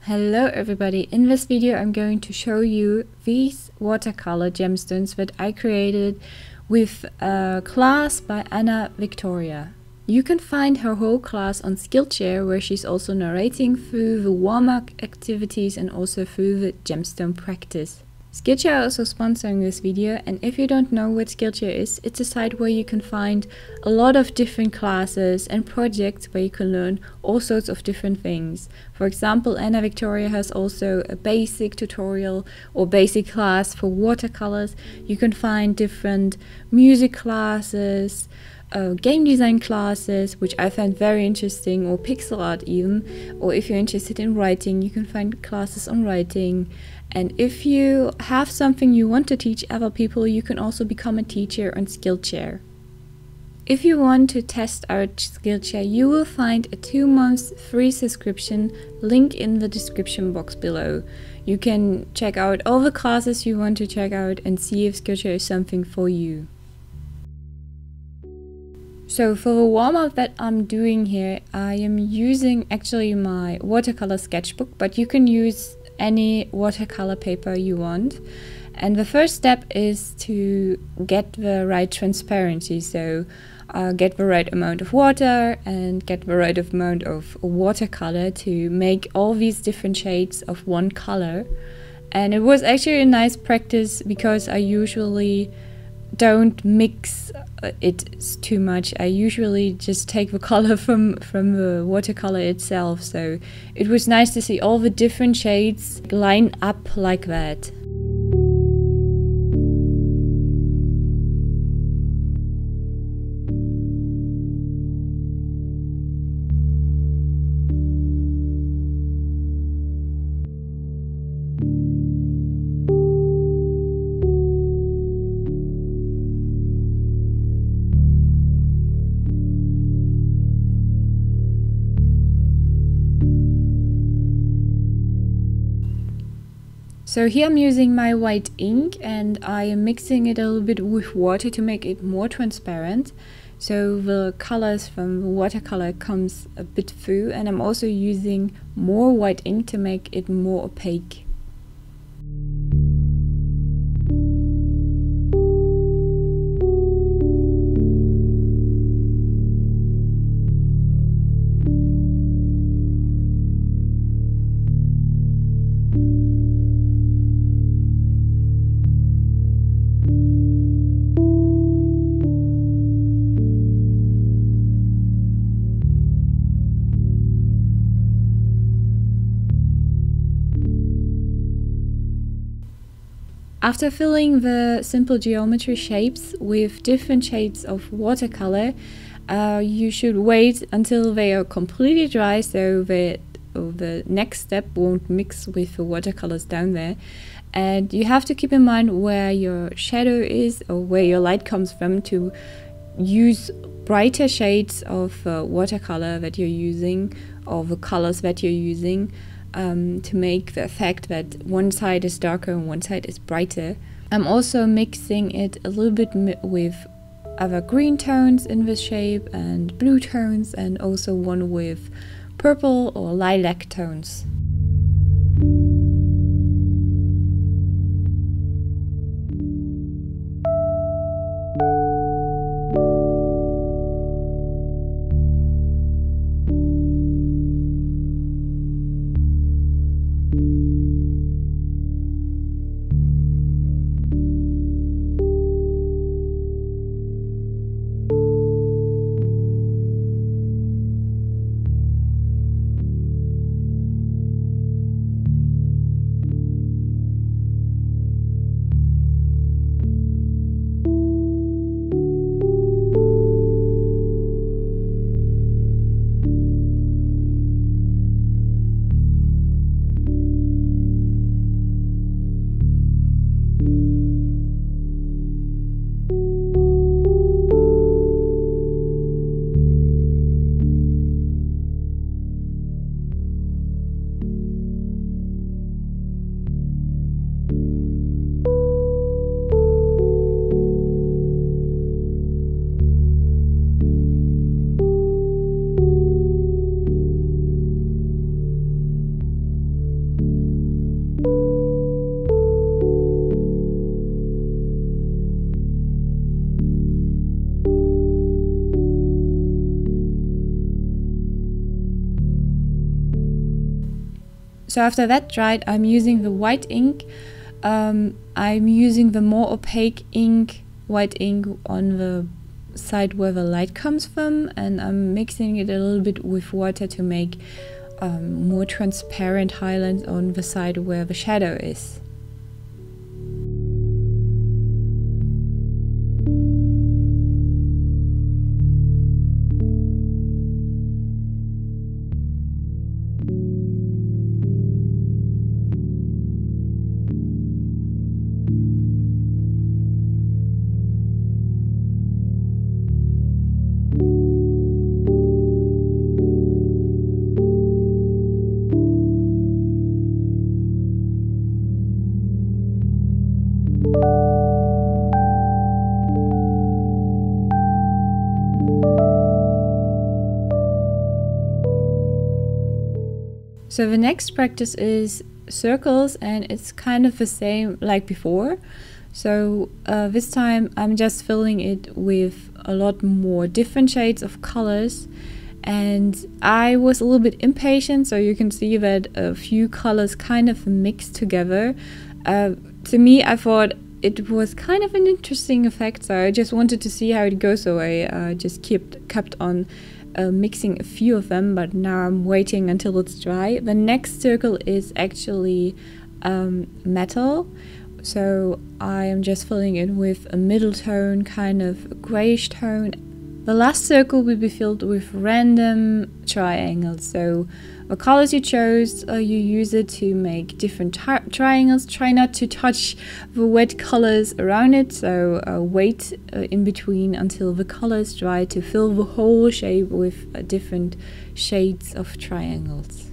Hello everybody, in this video I'm going to show you these watercolor gemstones that I created with a class by Ana Victoria. You can find her whole class on Skillshare, where she's also narrating through the warm-up activities and also through the gemstone practice. Skillshare are also sponsoring this video, and if you don't know what Skillshare is, it's a site where you can find a lot of different classes and projects where you can learn all sorts of different things. For example, Ana Victoria has also a basic tutorial or basic class for watercolors. You can find different music classes, game design classes, which I find very interesting, or pixel art even, or if you're interested in writing, you can find classes on writing. And if you have something you want to teach other people, you can also become a teacher on Skillshare. If you want to test out Skillshare, you will find a 2-month free subscription link in the description box below. You can check out all the classes you want to check out and see if Skillshare is something for you. So for the warm-up that I'm doing here, I am using actually my watercolor sketchbook, but you can use any watercolor paper you want. And the first step is to get the right transparency, so get the right amount of water and get the right amount of watercolor to make all these different shades of one color. And it was actually a nice practice because I usually don't mix it too much. I usually just take the color from the watercolor itself, so it was nice to see all the different shades line up like that. So here I'm using my white ink and I am mixing it a little bit with water to make it more transparent. So the colors from the watercolor comes a bit through, and I'm also using more white ink to make it more opaque. After filling the simple geometry shapes with different shades of watercolor, you should wait until they are completely dry, so that the next step won't mix with the watercolors down there. And you have to keep in mind where your shadow is or where your light comes from to use brighter shades of watercolor that you're using, or the colors that you're using, to make the effect that one side is darker and one side is brighter. I'm also mixing it a little bit with other green tones in this shape and blue tones, and also one with purple or lilac tones. So after that dried, I'm using the white ink. I'm using the more opaque ink, white ink, on the side where the light comes from, and I'm mixing it a little bit with water to make more transparent highlights on the side where the shadow is. So the next practice is circles, and it's kind of the same like before. So this time I'm just filling it with a lot more different shades of colors, and I was a little bit impatient, so you can see that a few colors kind of mixed together. To me, I thought it was kind of an interesting effect, so I just wanted to see how it goes, so I just kept on mixing a few of them, but now I'm waiting until it's dry. The next circle is actually metal, so I am just filling it with a middle tone, kind of grayish tone. The last circle will be filled with random triangles, so the colors you chose, you use it to make different triangles. Try not to touch the wet colors around it, so wait in between until the colors dry to fill the whole shape with different shades of triangles.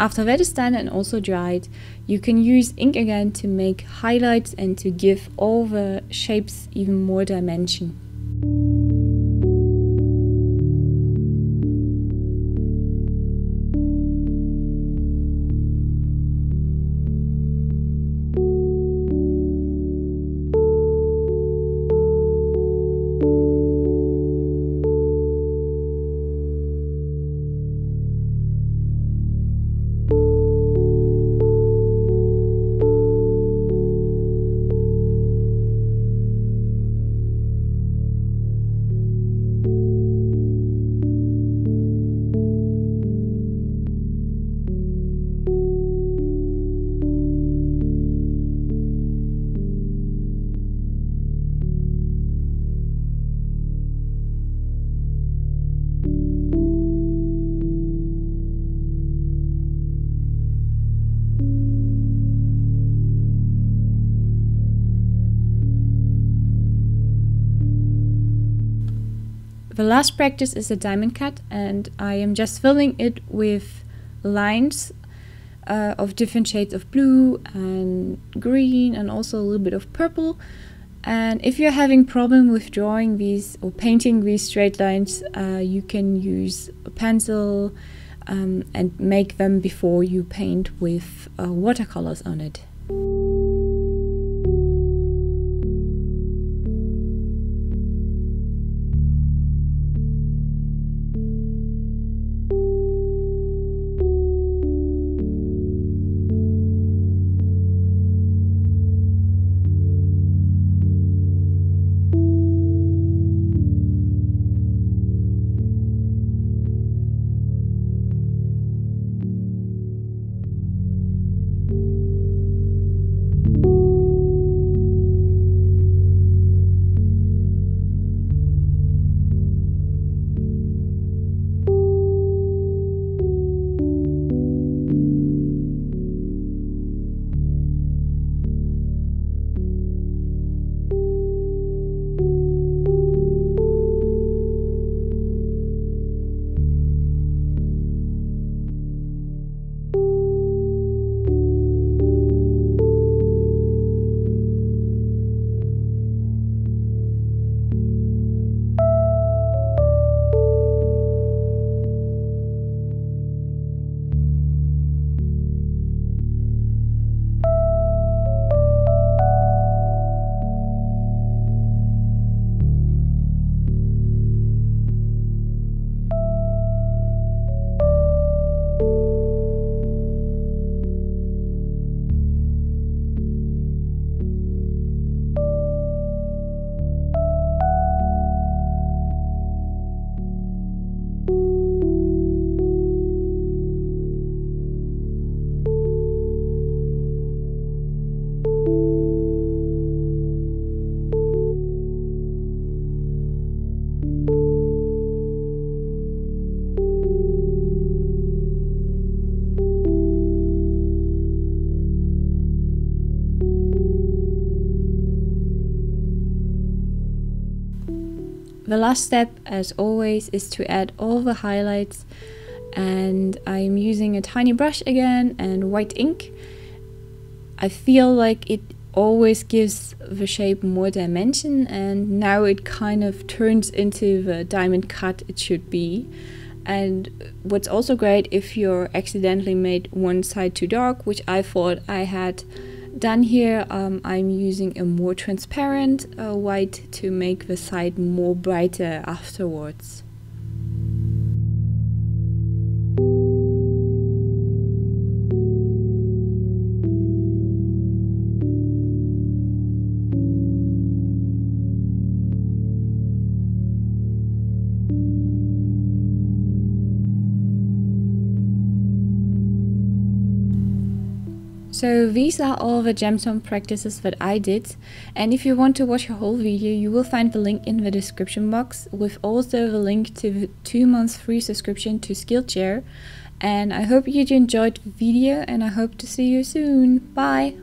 After that is done and also dried, you can use ink again to make highlights and to give all the shapes even more dimension. The last practice is a diamond cut, and I am just filling it with lines of different shades of blue and green and also a little bit of purple. And if you're having problem with drawing these or painting these straight lines, you can use a pencil, and make them before you paint with watercolors on it. The last step, as always, is to add all the highlights, and I'm using a tiny brush again and white ink. I feel like it always gives the shape more dimension, and now it kind of turns into the diamond cut it should be. And what's also great, if you're accidentally made one side too dark, which I thought I had done here, I'm using a more transparent white to make the side more brighter afterwards. So these are all the gemstone practices that I did, and if you want to watch a whole video, you will find the link in the description box, with also the link to the 2 months free subscription to Skillshare. And I hope you enjoyed the video, and I hope to see you soon. Bye!